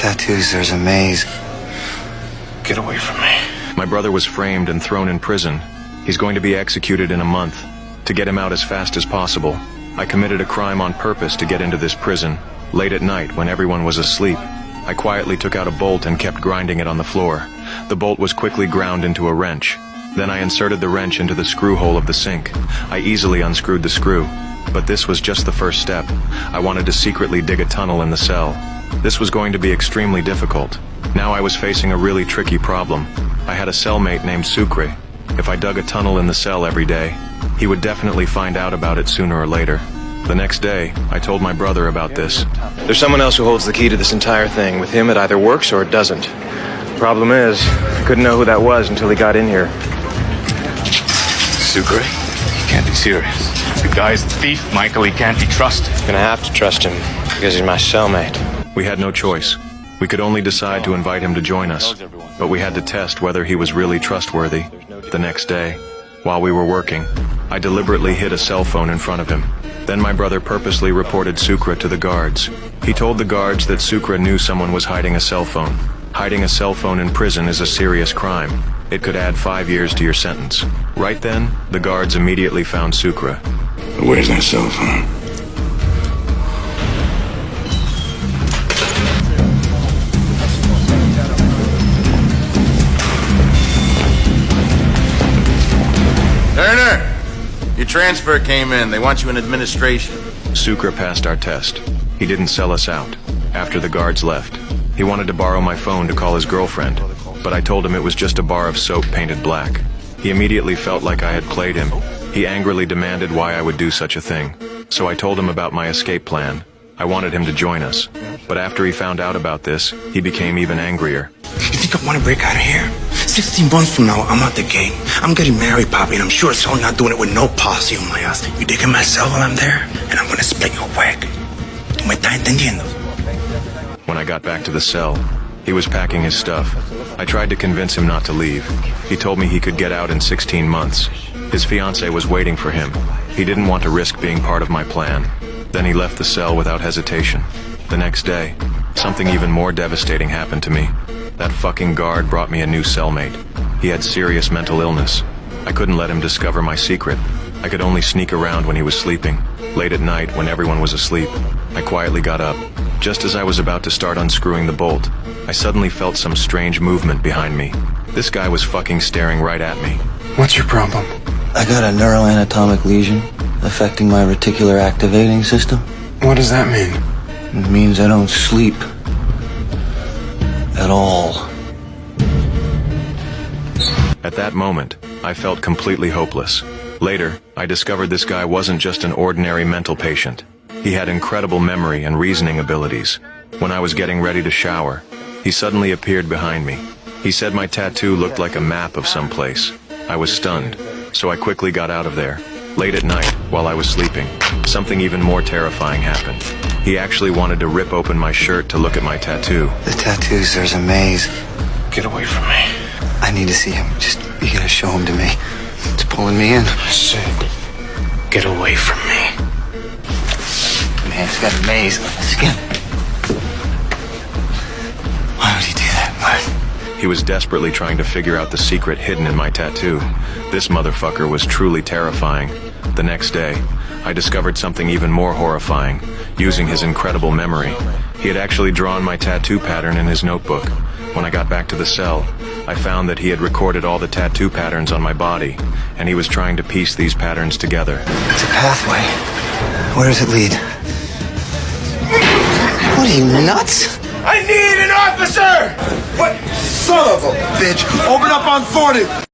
tattoos, there's a maze. Get away from me. My brother was framed and thrown in prison. He's going to be executed in a month. To get him out as fast as possible, I committed a crime on purpose to get into this prison. Late at night, when everyone was asleep, I quietly took out a bolt and kept grinding it on the floor. The bolt was quickly ground into a wrench. Then I inserted the wrench into the screw hole of the sink. I easily unscrewed the screw. But this was just the first step. I wanted to secretly dig a tunnel in the cell. This was going to be extremely difficult. Now I was facing a really tricky problem. I had a cellmate named Sucre. If I dug a tunnel in the cell every day, he would definitely find out about it sooner or later. The next day, I told my brother about this. There's someone else who holds the key to this entire thing. With him, it either works or it doesn't. The problem is, I couldn't know who that was until he got in here. Sucre? You can't be serious. The guy's a thief, Michael. He can't be trusted. I'm gonna have to trust him, because he's my cellmate. We had no choice. We could only decide to invite him to join us, but we had to test whether he was really trustworthy. The next day, while we were working, I deliberately hid a cell phone in front of him. Then my brother purposely reported Sucre to the guards. He told the guards that Sucre knew someone was hiding a cell phone. Hiding a cell phone in prison is a serious crime. It could add 5 years to your sentence. Right then, the guards immediately found Sucre. Where's that cell phone? Turner! Your transfer came in. They want you in administration. Sucre passed our test. He didn't sell us out. After the guards left, he wanted to borrow my phone to call his girlfriend, but I told him it was just a bar of soap painted black. He immediately felt like I had played him. He angrily demanded why I would do such a thing. So I told him about my escape plan. I wanted him to join us. But after he found out about this, he became even angrier. You think I want to break out of here? 16 months from now, I'm out the gate. I'm getting married, Poppy, and I'm sure as hell not doing it with no posse on my ass. You dig in my cell while I'm there, and I'm gonna split your wig. ¿Me está entendiendo? When I got back to the cell, he was packing his stuff. I tried to convince him not to leave. He told me he could get out in 16 months. His fiancée was waiting for him. He didn't want to risk being part of my plan. Then he left the cell without hesitation. The next day, something even more devastating happened to me. That fucking guard brought me a new cellmate. He had serious mental illness. I couldn't let him discover my secret. I could only sneak around when he was sleeping. Late at night, when everyone was asleep, I quietly got up. Just as I was about to start unscrewing the bolt, I suddenly felt some strange movement behind me. This guy was fucking staring right at me. What's your problem? I got a neuroanatomic lesion affecting my reticular activating system. What does that mean? It means I don't sleep. At all. At that moment, I felt completely hopeless. Later, I discovered this guy wasn't just an ordinary mental patient. He had incredible memory and reasoning abilities. When I was getting ready to shower, he suddenly appeared behind me. He said my tattoo looked like a map of some place. I was stunned, so I quickly got out of there. Late at night, while I was sleeping, something even more terrifying happened. He actually wanted to rip open my shirt to look at my tattoo. The tattoos, there's a maze. Get away from me. I need to see him. Just, you gotta show him to me. It's pulling me in. I said, get away from me. Man, it's got a maze on the skin. Why would he do that? What? He was desperately trying to figure out the secret hidden in my tattoo. This motherfucker was truly terrifying. The next day, I discovered something even more horrifying. Using his incredible memory, he had actually drawn my tattoo pattern in his notebook. When I got back to the cell, I found that he had recorded all the tattoo patterns on my body, and he was trying to piece these patterns together. It's a pathway. Where does it lead? What are you, nuts? I need an officer! What? Son of a bitch! Open up on 40!